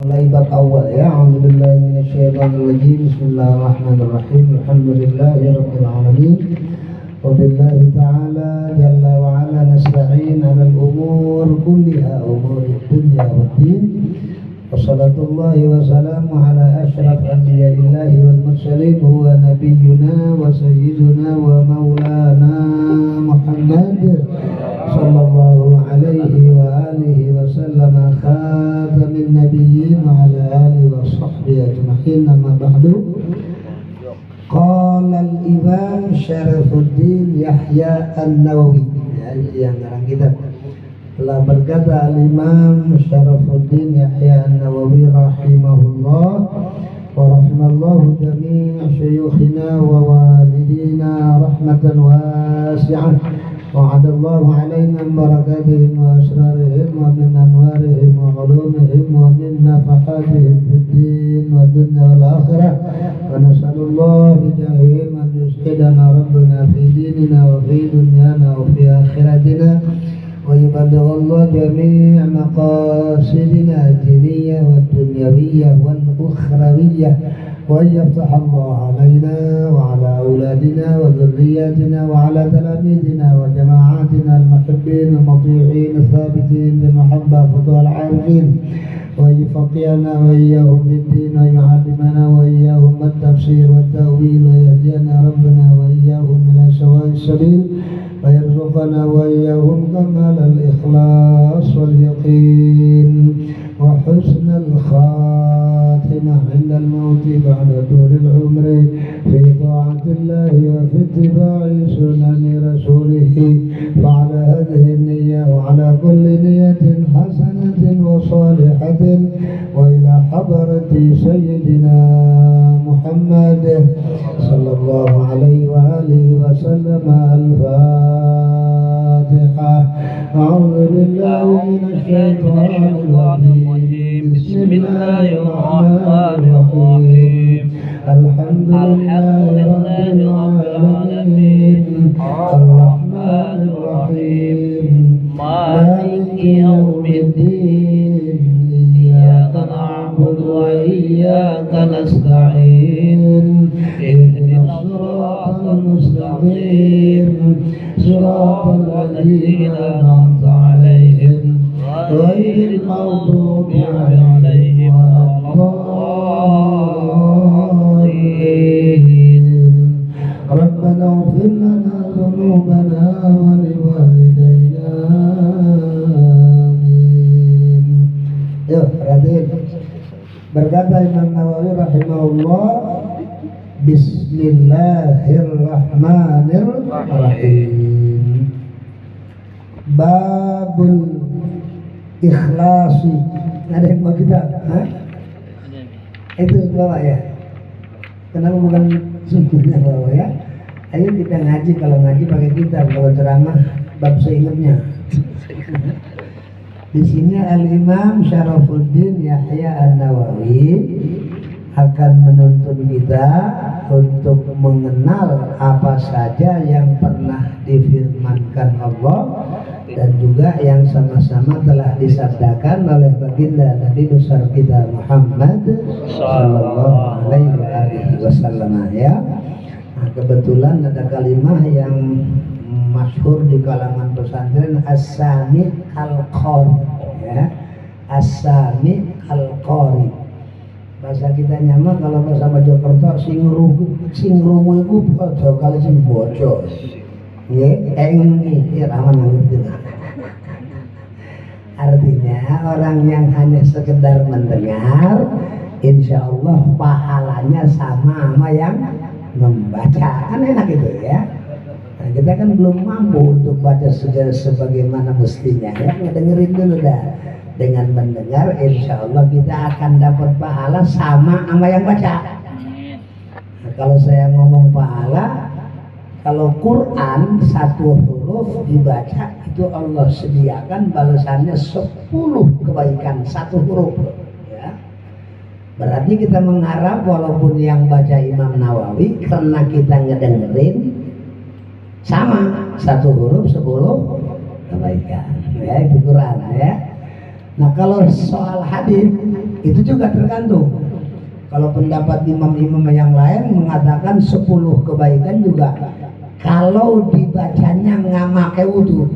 Mulai bab awal ya. A'udzubillahi minasyaitonir rajim. Bismillahirrahmanirrahim. Alhamdulillahirabbil alamin. Wabillahi ta'ala jalla wa ala nasta'in 'alal umur kulliha umurid dunya waddin. Wassalatullahi wassalamu ala asyraf anbiya'illahi wal mursalin huwa nabiyyuna wa sayyiduna wa maulana Muhammad sallallahu alaihi wa alihi wa sallama khatamin nabiyyin wa ala alihi wa sahbihi ajma'in. Amma ba'du. Qala al-Imam Syarafuddin Yahya An-Nawawi, yang ngarang kitab, telah berkata al-Imam Syarafuddin Yahya An-Nawawi rahimahullah wa rahimallahu jami' syuyukhina wa walidina rahmatan wasi'ah wa adallahu alaina barakatihim wa asrarihim wa min anwarihim wa ulumihim wa min nafahatihim fid din wa dunya wal akhirah wa nasallallahu bijahihim an yushhidana rabbuna fi dinina wa fi dunyana wa fi akhiratina wa yuballighallahu jami' maqasidina diniyah wa dunyawiyah wal ukhrawiyah وأن يفتح الله علينا وعلى أولادنا وذرياتنا وعلى تلاميذنا وجماعاتنا المحبين المطيعين الثابتين بالمحبة فضل العارفين وأن يفقهنا وإياهم في الدين ويعلمنا وإياهم التفسير والتأويل ويهدينا ربنا وإياهم إلى سواء السبيل ويرزقنا وإياهم كمال الإخلاص واليقين وحسن الخاتمة عند الموت بعد طول العمر في طاعة الله وفي اتباع سنن رسوله. وعلى هذه النية وعلى كل نية حسنة وصالحة وإلى حضرة سيدنا محمد صلى الله عليه وآله وسلم. الفاتحة. أعوذ بالله من الشيطان الرجيم. بسم الله الرحمن الرحيم. الحمد لله رب العالمين الرحمن الرحيم مالك يوم الدين إياك نعبد وإياك نستعين اهدنا الصراط المستقيم صراط الذين أنعمت عليهم غير المغضوب عليهم ولا الضالين. ربنا اغفر لنا ذنوبنا ولوالدينا. آمين. Yuk, perhatiin. Berkata Imam Nawawi rahimahullah, Bismillahirrahmanirrahim. Babul ikhlasi. Ada yang mau kita? Hah? Itu bawa ya. Kenapa bukan sungguhnya bawa ya? Ayo kita ngaji, kalau ngaji pakai kitab, kalau ceramah bab seingatnya. Di sini Al-Imam Syarafuddin Yahya An-Nawawi akan menuntun kita untuk mengenal apa saja yang pernah difirmankan Allah dan juga yang sama-sama telah disabdakan oleh baginda Nabi besar kita Muhammad sallallahu alaihi wasallam ya. Nah, kebetulan ada kalimat yang masyhur di kalangan pesantren, as-sami al-qari ya. As-sami al-qari. Bahasa kita nyama, kalau bahasa Mojokerto sing rungu iku padha kali sing bojo. Nggih, iki rawan ngerti. Artinya orang yang hanya sekedar mendengar, insya Allah pahalanya sama yang membaca. Kan enak itu ya. Nah, kita kan belum mampu untuk baca segala sebagaimana mestinya ya. Ngedengerin dulu dah. Dengan mendengar insya Allah kita akan dapat pahala sama yang baca. Nah, kalau saya ngomong pahala, kalau Quran satu huruf dibaca itu Allah sediakan balasannya 10 kebaikan satu huruf ya. Berarti kita mengharap walaupun yang baca Imam Nawawi, karena kita ngedengerin sama satu huruf 10 kebaikan ya, itu Quran ya. Nah kalau soal hadis itu juga tergantung. Kalau pendapat imam-imam yang lain mengatakan 10 kebaikan juga kalau dibacanya nggak pakai wudhu.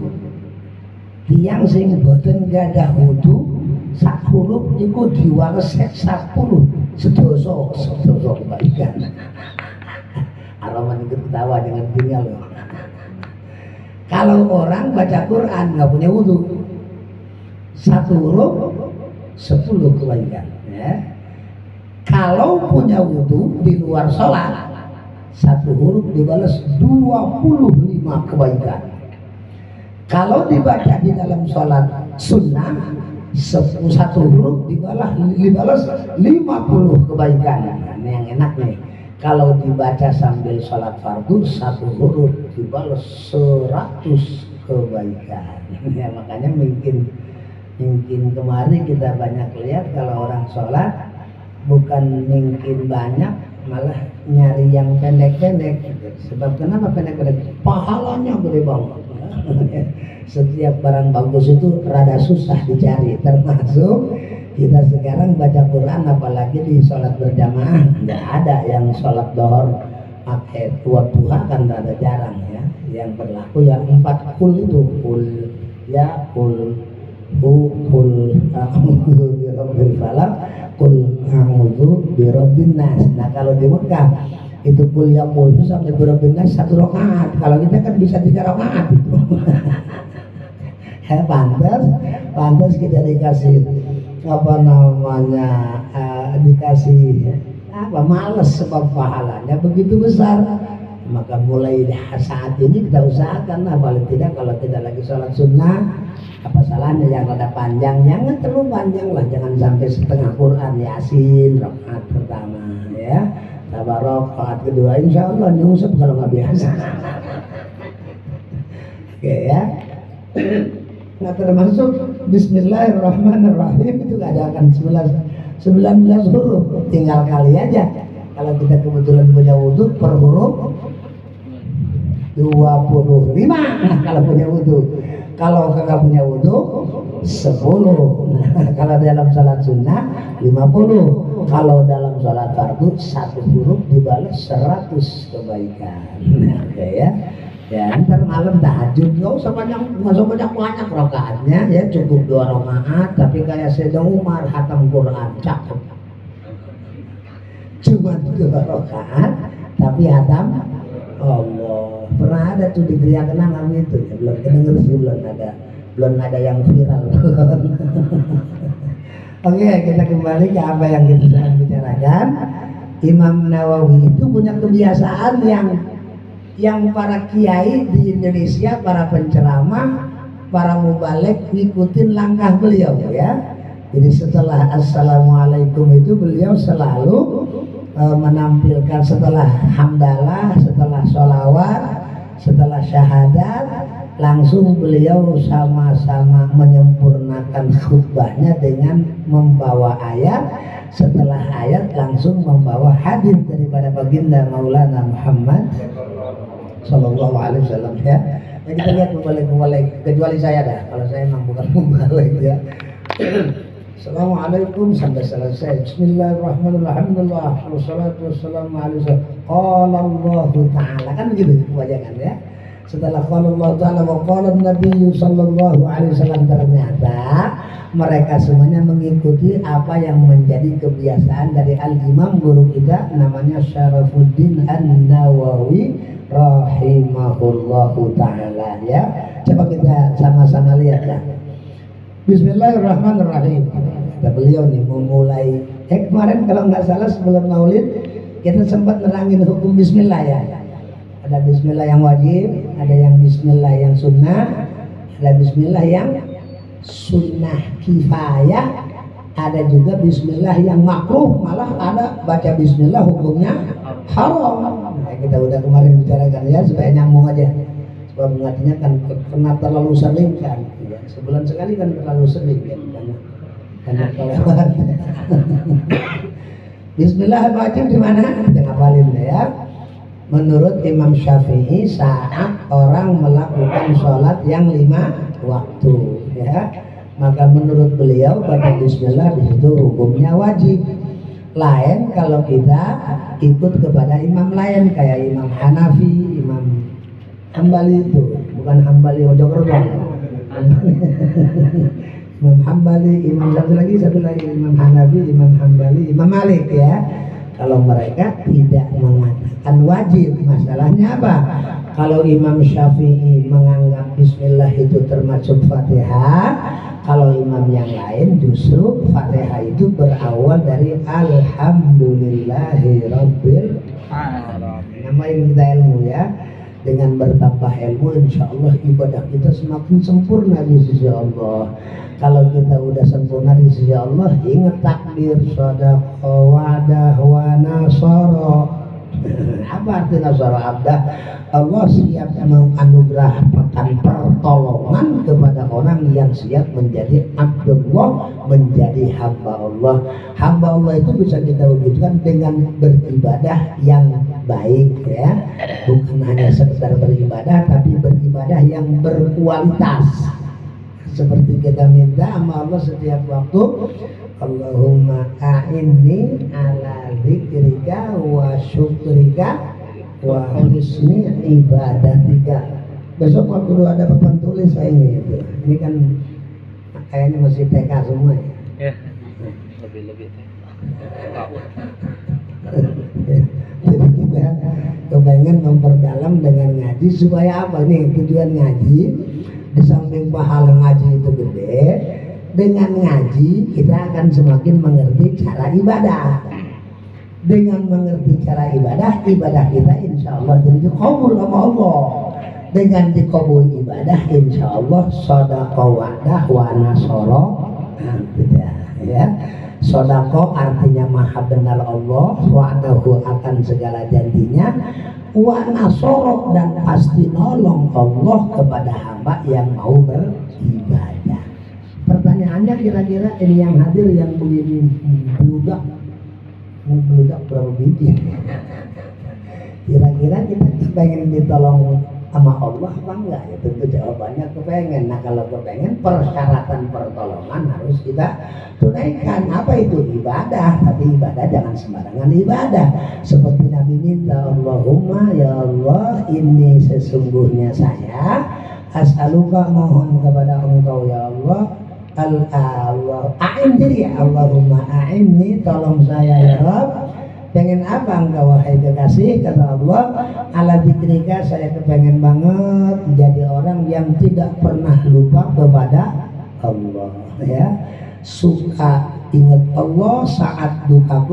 Tiang sing boten gak ada wudhu sak huruf itu diwales 10 sedoso kebaikan. Araman ikut ketawa dengan tinggal loh. Kalau orang baca Quran nggak punya wudhu, 1 huruf 10 kebaikan ya. Kalau punya wudhu di luar sholat 1 huruf dibalas 25 kebaikan. Kalau dibaca di dalam sholat sunnah 1 huruf dibalas 50 kebaikan. Nah, ini yang enak nih. Kalau dibaca sambil sholat fardu 1 huruf dibalas 100 kebaikan. Ya, makanya mungkin kemarin kita banyak lihat kalau orang sholat bukan mungkin banyak, malah nyari yang pendek-pendek. Sebab kenapa pendek-pendek? Pahalanya gede banget. Setiap barang bagus itu rada susah dicari, termasuk kita sekarang baca Quran, apalagi di sholat berjamaah. Nggak ada yang sholat dohor pakai duha kan rada jarang ya. Yang berlaku yang 4 kul itu, kul ya kul a'udzu birabbil falaq, kul a'udzu birabbin nas. Nah kalau di Mekah itu kul ya kul sampai birabbin nas 1 rakaat. Kalau kita kan bisa 3 rakaat itu. Pantas kita dikasih apa namanya dikasih apa males sebab pahalanya begitu besar. Maka mulai saat ini kita usahakan lah, paling tidak kalau kita lagi sholat sunnah, apa salahnya yang rada panjang, jangan terlalu panjang lah, jangan sampai setengah Quran, Yasin rakaat pertama ya, Tabarok rakaat kedua, insya Allah nyungsep kalau nggak biasa. Oke ya. Nah termasuk Bismillahirrahmanirrahim itu nggak ada akan 19 huruf, tinggal kali aja. Kalau kita kebetulan punya wudhu per huruf 25 kalau punya wudhu. Kalau kagak punya wudhu 10. Nah, kalau dalam salat sunnah 50. Kalau dalam salat fardu 1 huruf dibalas 100 kebaikan. Oke ya. Ya ntar malam tahajud nggak usah banyak rakaatnya ya, cukup 2 rakaat tapi kayak Sayyidina Umar hatam Quran cakep. Cuma 2 rakaat tapi hatam Allah. Pernah ada tuh di Gria Kenangan itu ya, belum kedenger sih, belum ada yang viral. Oke, kita kembali ke apa yang kita sedang bicarakan. Imam Nawawi itu punya kebiasaan yang para kiai di Indonesia, para penceramah, para mubaligh ngikutin langkah beliau ya. Jadi setelah assalamualaikum itu beliau selalu menampilkan setelah hamdalah, setelah sholawat, setelah syahadat, langsung beliau sama-sama menyempurnakan khutbahnya dengan membawa ayat, setelah ayat langsung membawa hadis daripada baginda Maulana Muhammad Sallallahu Alaihi Wasallam ya. Nah, kita lihat mubaligh, kecuali saya dah, kalau saya memang bukan mubaligh ya. Assalamualaikum sampai selesai. Bismillahirrahmanirrahim. Wassalatu wassalamu ala qala Allah Ta'ala, kan begitu kebanyakan ya. Setelah qala Allah Ta'ala wa qala Nabi sallallahu alaihi wasallam, ternyata mereka semuanya mengikuti apa yang menjadi kebiasaan dari al-imam guru kita namanya Syarafuddin An-Nawawi rahimahullahu ta'ala ya. Coba kita sama-sama lihat ya. Bismillahirrahmanirrahim. Kata beliau nih memulai kemarin kalau nggak salah sebelum maulid kita sempat nerangin hukum bismillah ya. Ada bismillah yang wajib, ada yang bismillah yang sunnah, ada bismillah yang sunnah kifayah, ada juga bismillah yang makruh, malah ada baca bismillah hukumnya haram. Nah, kita udah kemarin bicarakan ya supaya nyambung aja. Sebab mengertinya kan kena terlalu sering kan ya. Sebulan sekali kan terlalu sering ya, karena kelewat. Bismillah wajib di mana? Kita ngapalin ya. Menurut Imam Syafi'i saat orang melakukan sholat yang 5 waktu ya, Maka menurut beliau baca bismillah di situ hukumnya wajib. Lain kalau kita ikut kepada imam lain kayak Imam Hanafi, Imam Hambali, itu bukan Hambali Mojokerto. Imam Hambali, Imam satu lagi Imam Hanafi, Imam Hambali, Imam Malik ya. Kalau mereka tidak mengatakan wajib, masalahnya apa? Kalau Imam Syafi'i menganggap bismillah itu termasuk Fatihah, kalau imam yang lain justru Fatihah itu berawal dari Alhamdulillahirabbil alamin. Namain kita ilmu ya. Dengan bertambah ilmu insya Allah ibadah kita semakin sempurna di sisi Allah. Kalau kita udah sempurna di sisi Allah, ingat takbir, shadaqa, wadah, wa nasara. Apa arti nasara abdah? Allah siap menganugerahkan pertolongan kepada orang yang siap menjadi Abdullah, menjadi hamba Allah. Hamba Allah itu bisa kita wujudkan dengan beribadah yang baik ya, bukan hanya sekedar beribadah, tapi beribadah yang berkualitas. Seperti kita minta sama Allah setiap waktu, Allahumma a'inni ala dzikrika wa syukrika wa husni ibadatika. Besok waktu ada papan tulis saya itu. Ini kan kayaknya masih TK semua ya. Lebih. Jadi kita kepengen memperdalam dengan ngaji supaya apa nih tujuan ngaji? Di samping pahala ngaji itu gede, dengan ngaji kita akan semakin mengerti cara ibadah. Dengan mengerti cara ibadah, ibadah kita insya Allah jadi dikabul sama Allah. Dengan dikabul ibadah, insya Allah sodaqah wadah wa nasara tidak ya. Sodaqah artinya maha benar Allah, wa'adahu akan segala janjinya, wa nasara dan pasti nolong Allah kepada hamba yang mau beribadah. Pertanyaannya kira-kira ini yang hadir yang begini beludak berapa biji? Kira-kira kita pengen ditolong sama Allah apa enggak? Ya tentu jawabannya kepengen. Nah kalau kepengen, persyaratan pertolongan harus kita tunaikan. Apa itu? Ibadah. Tapi ibadah jangan sembarangan ibadah. Seperti Nabi minta, Allahumma ya Allah, ini sesungguhnya saya as'aluka, mohon kepada engkau ya Allah, Allah a'in diri ya Allahumma a'inni, tolong saya ya Rabb. Pengen apa engkau wahai kekasih? Kata Allah, ala dzikrika, saya kepengen banget jadi orang yang tidak pernah lupa kepada Allah ya. Suka ingat Allah saat duka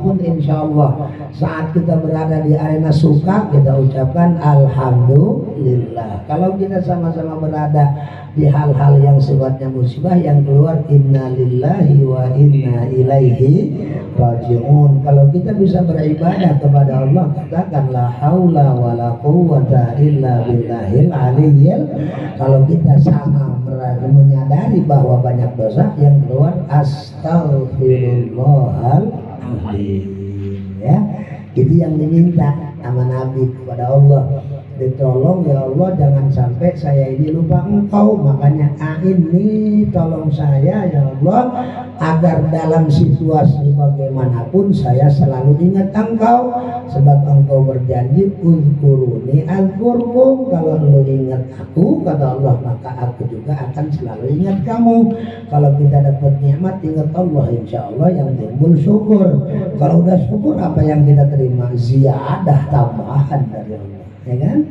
pun insya Allah. Saat kita berada di arena suka, kita ucapkan alhamdulillah. Kalau kita sama-sama berada di hal-hal yang sifatnya musibah, yang keluar inna lillahi wa inna ilaihi raji'un. Kalau kita bisa beribadah kepada Allah, katakan la haula wa la quwwata illa billahil aliyyil. Kalau kita sama menyadari bahwa banyak dosa, yang keluar astaghfirullahaladzim ya. Itu yang diminta sama Nabi kepada Allah, ditolong ya Allah jangan sampai saya ini lupa engkau. Makanya ini tolong saya ya Allah, agar dalam situasi bagaimanapun saya selalu ingat engkau, sebab engkau berjanji uzkuruni azkurkum, kalau lu ingat aku kata Allah maka aku juga akan selalu ingat kamu. Kalau kita dapat nikmat ingat Allah, insya Allah yang timbul syukur. Kalau udah syukur apa yang kita terima? Ziyadah, tambahan dari Allah ya kan.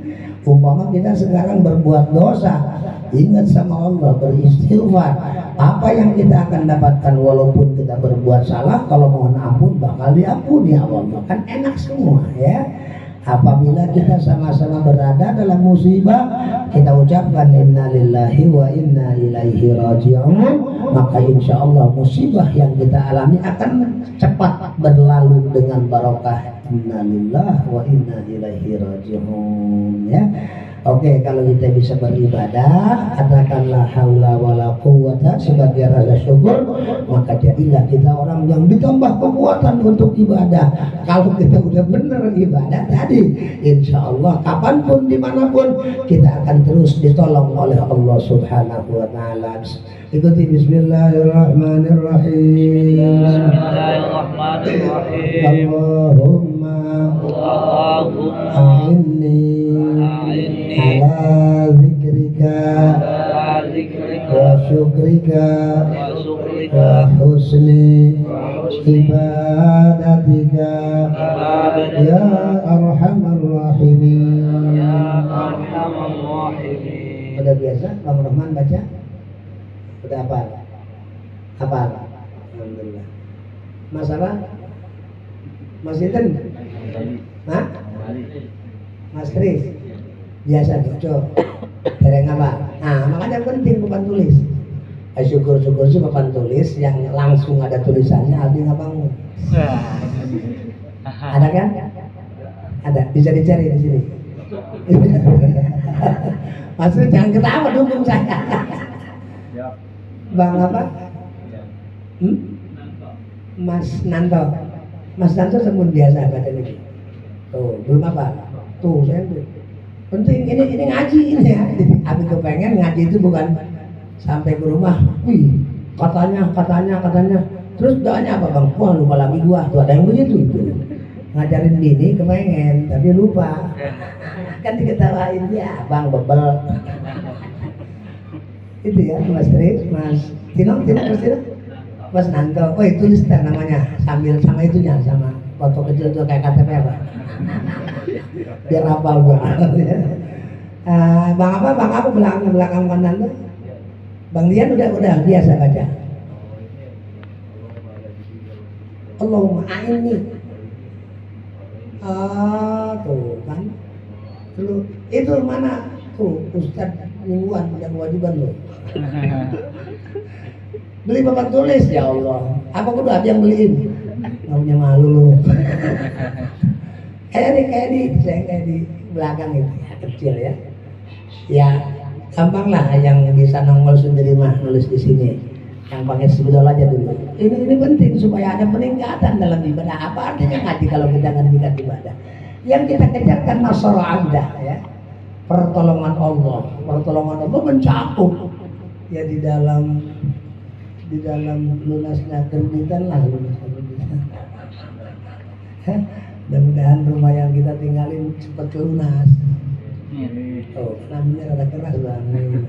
Umpama kita sekarang berbuat dosa, ingat sama Allah, beristighfar, apa yang kita akan dapatkan walaupun kita berbuat salah, kalau mohon ampun bakal diampuni Allah, kan enak semua ya. Apabila kita sama-sama berada dalam musibah, kita ucapkan inna lillahi wa inna ilaihi raji'un, maka insya Allah musibah yang kita alami akan cepat berlalu dengan barokah inna lillahi wa inna ilaihi raji'un ya. Oke, kalau kita bisa beribadah, katakanlah haula wala quwwata sebagai rasa syukur, maka jadilah kita orang yang ditambah kekuatan untuk ibadah. Kalau kita udah benar ibadah tadi, insya Allah kapanpun dimanapun kita akan terus ditolong oleh Allah Subhanahu wa Ta'ala. Ikuti Bismillahirrahmanirrahim. Bismillahirrahmanirrahim. Allahumma a'inni ala zikrika wa syukrika wa husni ibadatika ya arhamar rahimin. Udah biasa Bang Rahman baca? Udah hafal? Hafal? Alhamdulillah. Masalah? Mas Inten? Hah? Mas Kris? Biasa cocok. Dereng apa? Nah, makanya penting papan tulis. Syukur-syukur sih papan tulis yang langsung ada tulisannya Aldi nggak bangun. Ada kan? Ada. Bisa dicari di sini. Mas Kris jangan ketawa dukung saya. Bang apa? Mas Nanto. Mas Nanto sembun biasa baca lagi. Tuh, belum apa? Tuh, saya tuh. Penting ini ngaji ini ya. Abi kepengen ngaji itu bukan sampai ke rumah, wih, katanya. Terus doanya apa Bang? Wah, lupa lagi gua. Tuh ada yang begitu itu. Ngajarin bini kepengen tapi lupa. Kan diketawain ya, Bang bebel. Itu ya, Mas Tris, Mas Tino, Mas Nanto. Oh, tulis namanya sambil sama itunya, sama foto kecil itu kayak KTP apa? Biar hafal gua. Bang apa belakang Bang Nanto? Bang Dian udah biasa baca. Allahumma a'inni. Tuh kan. Dulu itu mana tuh Ustaz mingguan yang kewajiban loh. Beli papan tulis ya Allah. Apa kudu ada yang beliin? Nggak punya malu lu. kayak di belakang itu ya, kecil ya. Ya gampang lah yang bisa nongol sendiri mah nulis di sini. Yang pakai sebidol aja dulu. Ini penting supaya ada peningkatan dalam ibadah. Apa artinya ngaji kalau kita ngertikan ibadah? Yang kita kejar kan nasara abdah ya. Pertolongan Allah mencakup ya di dalam lunasnya kemudian lah mudah-mudahan rumah yang kita tinggalin cepat lunas. Oh, namanya rada keras banget.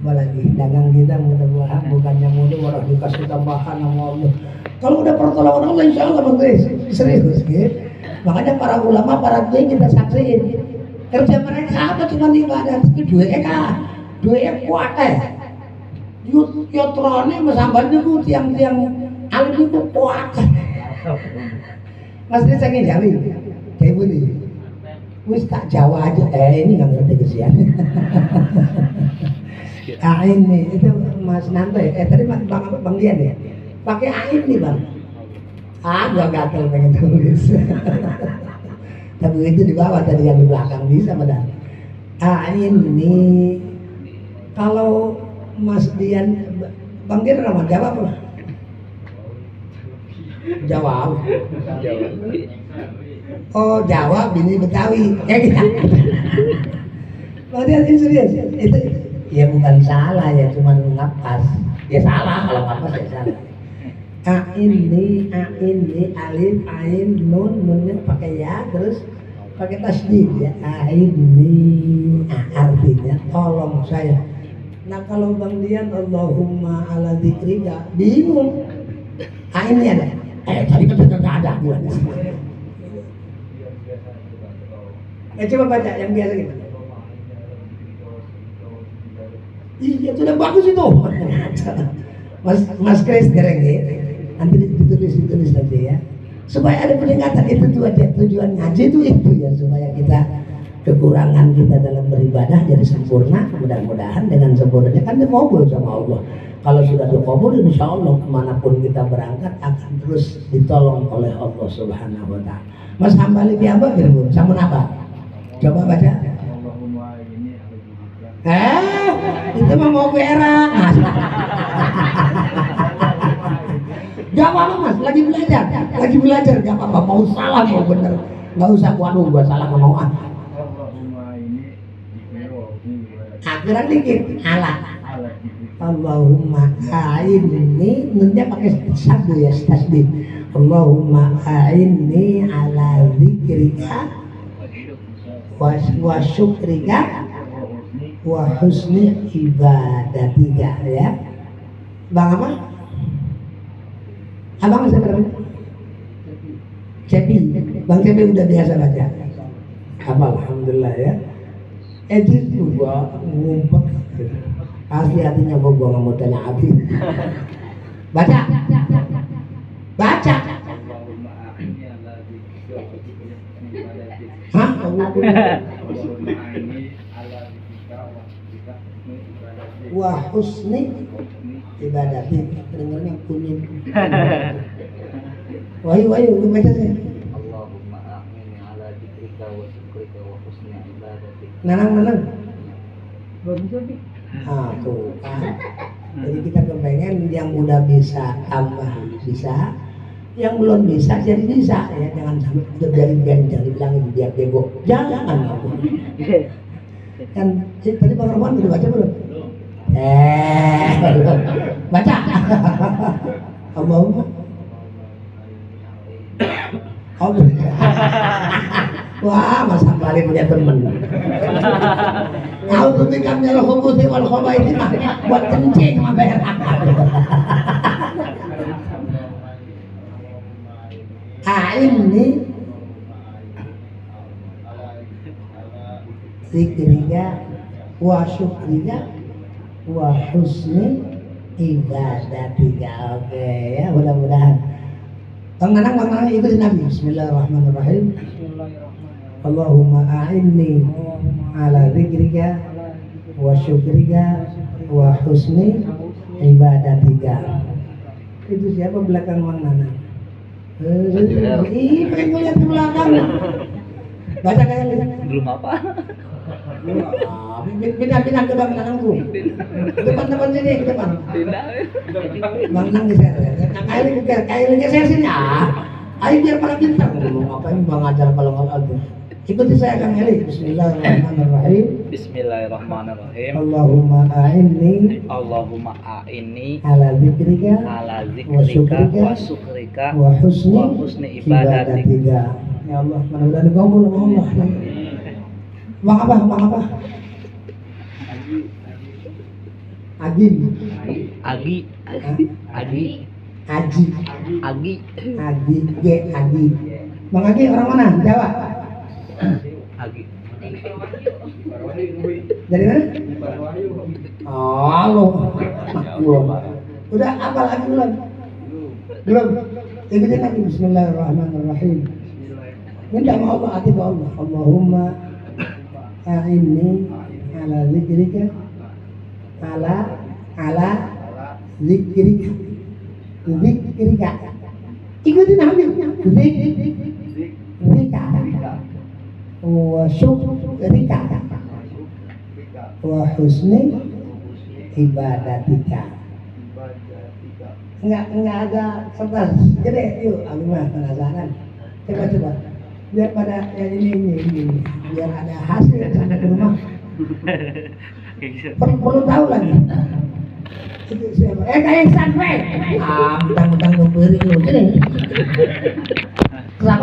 Apalagi dagang kita mudah-mudahan bukannya mudah malah dikasih tambahan sama Allah. Kalau udah pertolongan Allah insya Allah bagus, serius gitu. Makanya para ulama, para kiai kita saksiin. Kerja mereka apa cuma ibadah, tapi duitnya kuat Yotrone masambal itu tiang-tiang alim itu kuat. Mas Desa ingin jawab, kayak bunyi. Wis tak Jawa aja, ini nggak ngerti kesian. Ini itu Mas Nanto ya, tadi Bang Dian ya, pakai ain nih Bang. Gua gatel pengen tulis. Tapi itu di bawah tadi yang di belakang bisa benar. Ini kalau Mas Dian, Bang Dian nama jawab apa? Jawab. Oh jawab ini Betawi kayak gitu. Bang Dian ini serius itu ya bukan salah ya cuman ngapas ya salah kalau ngapas ya salah. Ini alif ain nunnya pakai ya terus pakai tasdid ya ini artinya tolong saya. Nah kalau Bang Dian Allahumma ala dzikrika bingung ini ada tadi kan nggak ada gimana coba baca yang biasa gitu. Iya sudah bagus itu. Mas Kris dereng ya. Nanti ditulis nanti ya. Supaya ada peningkatan itu tujuan ngaji itu ya supaya kita kekurangan kita dalam beribadah jadi sempurna. Mudah-mudahan dengan sempurnanya kan dikabul sama Allah. Kalau sudah dikabul insya Allah kemanapun kita berangkat akan terus ditolong oleh Allah Subhanahu Wa Taala. Mas Hambali apa gitu? Sampun apa? Coba baca. Itu mah mau berak mas. Gak apa-apa mas, lagi belajar, gak apa-apa. Mau salah mau bener, nggak usah. Waduh, gua salah ngomong ah. Akhiran dikit, ala. Allahumma a'inni, nanti pakai sabdu ya, tasbih. Allahumma a'inni ala zikrika wa syukrika wa husni ibadatika ya. Bang apa? Abang siapa namanya? Cepi. Bang Cepi udah biasa baca. Apa alhamdulillah ya. Edit gua ngumpet. Asli hatinya gua nggak mau tanya Abi. Baca. Hah? Wah husni ibadati, dengarnya kunyit. Wahyu, lu baca saya. Allahumma a'inni ala dzikrika wa syukrika wa husni ibadati. Nanang. Tuh kan. Jadi kita kepengen yang udah bisa tambah bisa, yang belum bisa jadi bisa ya. Jangan sampai udah jangan bilangin dia bego. Jangan. Kan tadi Bang Roman udah baca belum? Baca. Allahumma. Wah, Mas Hambali punya temen. Kau tuh minal khubuthi wal khaba'ith mah buat kencing sama bayar akal. Ini zikrika wa syukrika wa husni ibadatika. Oke ya, mudah-mudahan Bang Nanang ikuti Nabi. Bismillahirrahmanirrahim. Allahumma a'inni ala dzikrika wa syukrika wa husni ibadatika. Itu siapa belakang Bang Nanang? Pengen ngeliat ke belakang. Baca kayak Belum apa? Pindah ke Bang Nanang tuh. Depan sini, ke depan. Bang Nanang geser. Kayak geser sini ah. Ayo biar pada pintar. Lu ngapain Bang ajar kalau nggak ada. Ikuti saya Kang Heli. Bismillahirrahmanirrahim. Bismillahirrahmanirrahim. Allahumma a'inni ala dzikrika wa syukrika wa husni ibadatika. Ya Allah, mudah-mudahan dikabul sama Allah. Bang apa? Agi. Bang Agi orang mana? Jawa. Agi. Dari mana? Belum. Udah apa lagi belum? Ikutin lagi. Bismillahirrahmanirrahim. Minta sama Allah, hati ke Allah. Allahumma a'inni ala zikrika ala zikrika. Ikutin namanya. Zikrika wa syukrika wa husni ibadatika. Enggak ada kertas gede. Yuk, aku mah penasaran. Coba. Biar pada ini biar ada hasil sampai ke rumah. Perlu tahu lagi. Itu siapa? Kayak sampai. Mentang-mentang memberi lu gini.